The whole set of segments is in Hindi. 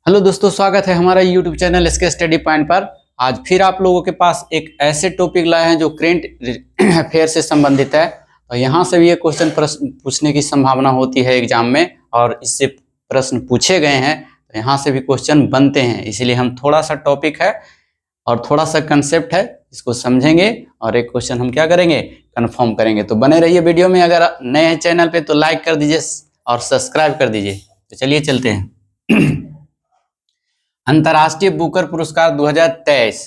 हेलो दोस्तों, स्वागत है हमारा यूट्यूब चैनल इसके स्टडी पॉइंट पर। आज फिर आप लोगों के पास एक ऐसे टॉपिक लाए हैं जो करेंट अफेयर से संबंधित है। तो यहाँ से भी ये क्वेश्चन प्रश्न पूछने की संभावना होती है एग्जाम में, और इससे प्रश्न पूछे गए हैं तो यहाँ से भी क्वेश्चन बनते हैं। इसीलिए हम थोड़ा सा टॉपिक है और थोड़ा सा कंसेप्ट है, इसको समझेंगे और एक क्वेश्चन हम क्या करेंगे, कन्फर्म करेंगे। तो बने रहिए वीडियो में। अगर नए हैं चैनल पे तो लाइक कर दीजिए और सब्सक्राइब कर दीजिए। तो चलिए चलते हैं। अंतर्राष्ट्रीय बुकर पुरस्कार 2023।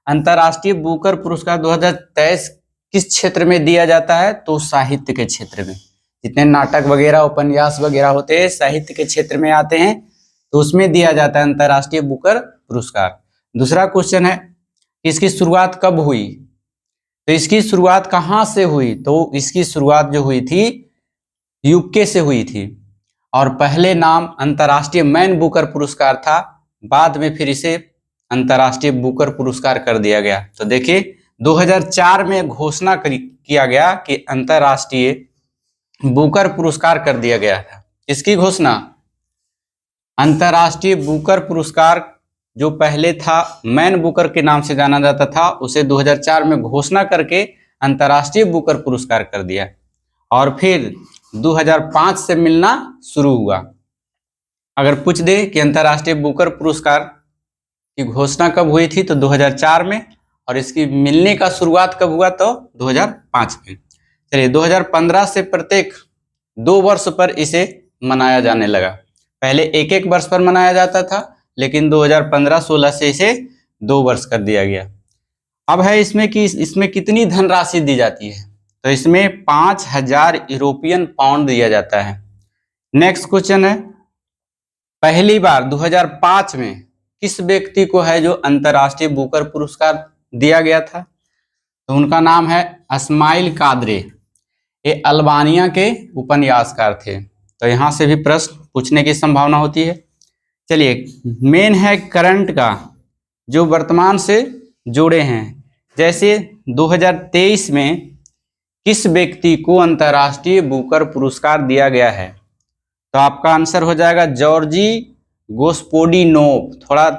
अंतर्राष्ट्रीय बुकर पुरस्कार 2023 किस क्षेत्र में दिया जाता है? तो साहित्य के क्षेत्र में। जितने नाटक वगैरह उपन्यास वगैरह होते हैं साहित्य के क्षेत्र में आते हैं, तो उसमें दिया जाता है अंतर्राष्ट्रीय बुकर पुरस्कार। दूसरा क्वेश्चन है, इसकी शुरुआत कब हुई? तो इसकी शुरुआत कहाँ से हुई? तो इसकी शुरुआत जो हुई थी यूके से हुई थी, और पहले नाम अंतर्राष्ट्रीय मैन बुकर पुरस्कार था। बाद में फिर इसे अंतर्राष्ट्रीय बुकर पुरस्कार कर दिया गया। तो देखिए 2004 में घोषणा किया गया कि अंतर्राष्ट्रीय बुकर पुरस्कार कर दिया गया था। इसकी घोषणा अंतर्राष्ट्रीय बुकर पुरस्कार जो पहले था मैन बुकर के नाम से जाना जाता था, उसे 2004 में घोषणा करके अंतर्राष्ट्रीय बुकर पुरस्कार कर दिया, और फिर 2005 से मिलना शुरू हुआ। अगर पूछ दे कि अंतर्राष्ट्रीय बुकर पुरस्कार की घोषणा कब हुई थी, तो 2004 में, और इसकी मिलने का शुरुआत कब हुआ, तो 2005 में। चलिए 2015 से प्रत्येक 2 वर्ष पर इसे मनाया जाने लगा। पहले एक वर्ष पर मनाया जाता था, लेकिन 2015-16 से इसे 2 वर्ष कर दिया गया। अब है इसमें कि इसमें कितनी धनराशि दी जाती है? तो इसमें 5000 यूरोपियन पाउंड दिया जाता है। नेक्स्ट क्वेश्चन है, पहली बार 2005 में किस व्यक्ति को है जो अंतर्राष्ट्रीय बुकर पुरस्कार दिया गया था? तो उनका नाम है इस्माइल कादरी। ये अल्बानिया के उपन्यासकार थे। तो यहाँ से भी प्रश्न पूछने की संभावना होती है। चलिए मेन है करंट का, जो वर्तमान से जुड़े हैं। जैसे 2023 में किस व्यक्ति को अंतर्राष्ट्रीय बुकर पुरस्कार दिया गया है? तो आपका आंसर हो जाएगा जॉर्जी गोस्पोडिनोव। थोड़ा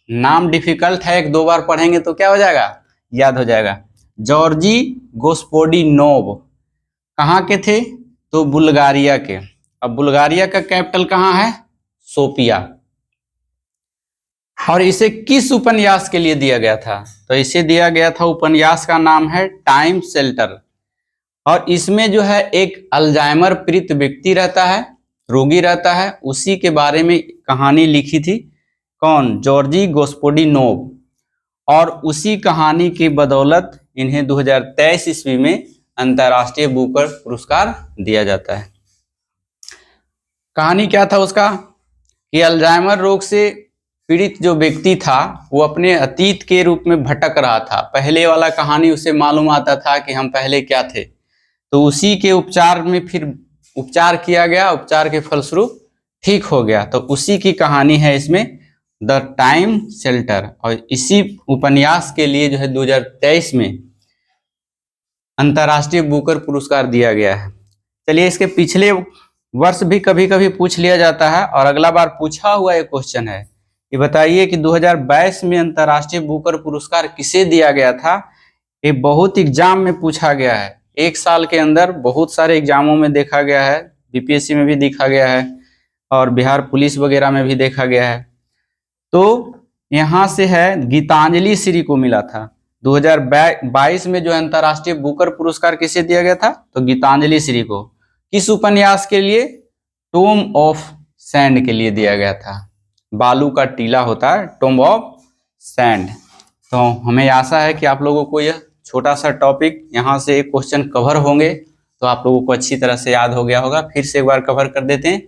नाम डिफिकल्ट है, 1-2 बार पढ़ेंगे तो क्या हो जाएगा, याद हो जाएगा। जॉर्जी गोस्पोडिनोव कहाँ के थे? तो बुल्गारिया के। अब बुल्गारिया का कैपिटल कहाँ है? सोफिया। और इसे किस उपन्यास के लिए दिया गया था? तो इसे दिया गया था, उपन्यास का नाम है टाइम शेल्टर। और इसमें जो है एक अल्जाइमर पीड़ित व्यक्ति रहता है, रोगी रहता है, उसी के बारे में कहानी लिखी थी। कौन? जॉर्जी गोस्पोडिनोव। और उसी कहानी की बदौलत इन्हें 2023 ईस्वी में अंतर्राष्ट्रीय बुकर पुरस्कार दिया जाता है। कहानी क्या था उसका? कि अल्जाइमर रोग से पीड़ित जो व्यक्ति था वो अपने अतीत के रूप में भटक रहा था। पहले वाला कहानी उसे मालूम आता था कि हम पहले क्या थे, तो उसी के उपचार में फिर उपचार किया गया, उपचार के फलस्वरूप ठीक हो गया। तो उसी की कहानी है इसमें द टाइम शेल्टर। और इसी उपन्यास के लिए जो है 2023 में अंतर्राष्ट्रीय बुकर पुरस्कार दिया गया है। चलिए इसके पिछले वर्ष भी कभी कभी पूछ लिया जाता है, और अगला बार पूछा हुआ एक क्वेश्चन है कि बताइए कि 2022 में अंतर्राष्ट्रीय बुकर पुरस्कार किसे दिया गया था? ये बहुत एग्जाम में पूछा गया है। एक साल के अंदर बहुत सारे एग्जामों में देखा गया है, बीपीएससी में भी देखा गया है, और बिहार पुलिस वगैरह में भी देखा गया है। तो यहाँ से है गीतांजलि श्री को मिला था। 2022 में जो अंतर्राष्ट्रीय बुकर पुरस्कार किसे दिया गया था? तो गीतांजलि श्री को। किस उपन्यास के लिए? टॉम ऑफ सैंड के लिए दिया गया था। बालू का टीला होता है, टॉम ऑफ सैंड। तो हमें आशा है कि आप लोगों को यह छोटा सा टॉपिक यहाँ से एक क्वेश्चन कवर होंगे, तो आप लोगों को अच्छी तरह से याद हो गया होगा। फिर से एक बार कवर कर देते हैं।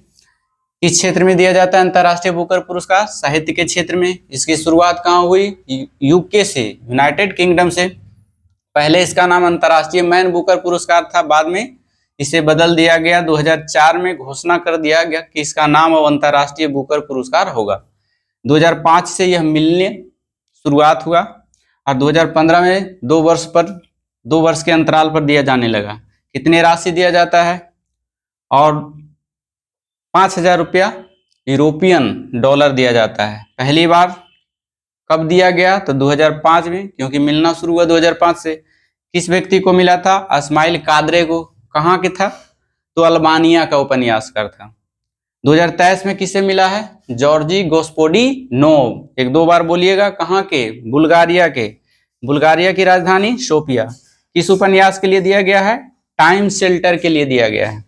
किस क्षेत्र में दिया जाता है अंतर्राष्ट्रीय बुकर पुरस्कार? साहित्य के क्षेत्र में। इसकी शुरुआत कहाँ हुई? यूके से, यूनाइटेड किंगडम से। पहले इसका नाम अंतर्राष्ट्रीय मैन बुकर पुरस्कार था, बाद में इसे बदल दिया गया। 2004 में घोषणा कर दिया गया कि इसका नाम अब अंतर्राष्ट्रीय बुकर पुरस्कार होगा। 2005 से यह मिलने शुरुआत हुआ, और 2015 में 2 वर्ष के अंतराल पर दिया जाने लगा। कितने राशि दिया जाता है? और 5000 रुपया यूरोपियन डॉलर दिया जाता है। पहली बार कब दिया गया? तो 2005 में, क्योंकि मिलना शुरू हुआ 2005 से। किस व्यक्ति को मिला था? इस्माइल कादरे को। कहाँ के था? तो अल्बानिया का उपन्यासकार था। 2023 में किसे मिला है? जॉर्जी गोस्पोडिनोव। एक दो बार बोलिएगा। कहाँ के? बुल्गारिया के। बुल्गारिया की राजधानी सोफिया। किस उपन्यास के लिए दिया गया है? टाइम शेल्टर के लिए दिया गया है।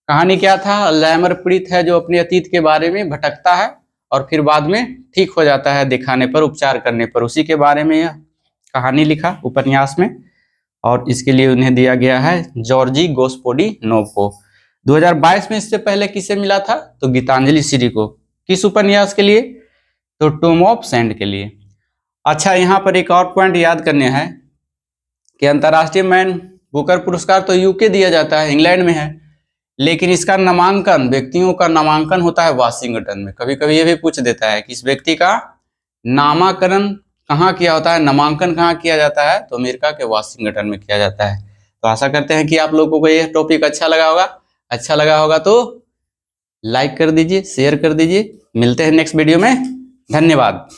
कहानी क्या था? अल्जाइमर पीड़ित है जो अपने अतीत के बारे में भटकता है और फिर बाद में ठीक हो जाता है दिखाने पर, उपचार करने पर। उसी के बारे में यह कहानी लिखा उपन्यास में, और इसके लिए उन्हें दिया गया है जॉर्जी गोस्पोडिनोव को। 2022 में इससे पहले किसे मिला था? तो गीतांजलि श्री को। किस उपन्यास के लिए? तो टॉम ऑफ सैंड के लिए। अच्छा, यहाँ पर एक और पॉइंट याद करने हैं कि अंतर्राष्ट्रीय मैन बुकर पुरस्कार तो यूके दिया जाता है, इंग्लैंड में है, लेकिन इसका नामांकन, व्यक्तियों का नामांकन होता है वाशिंगटन में। कभी कभी ये भी पूछ देता है कि इस व्यक्ति का नामाकरण कहाँ किया होता है, नामांकन कहाँ किया जाता है? तो अमेरिका के वाशिंगटन में किया जाता है। तो आशा करते हैं कि आप लोगों को यह टॉपिक अच्छा लगा होगा। अच्छा लगा होगा तो लाइक कर दीजिए, शेयर कर दीजिए। मिलते हैं नेक्स्ट वीडियो में। धन्यवाद।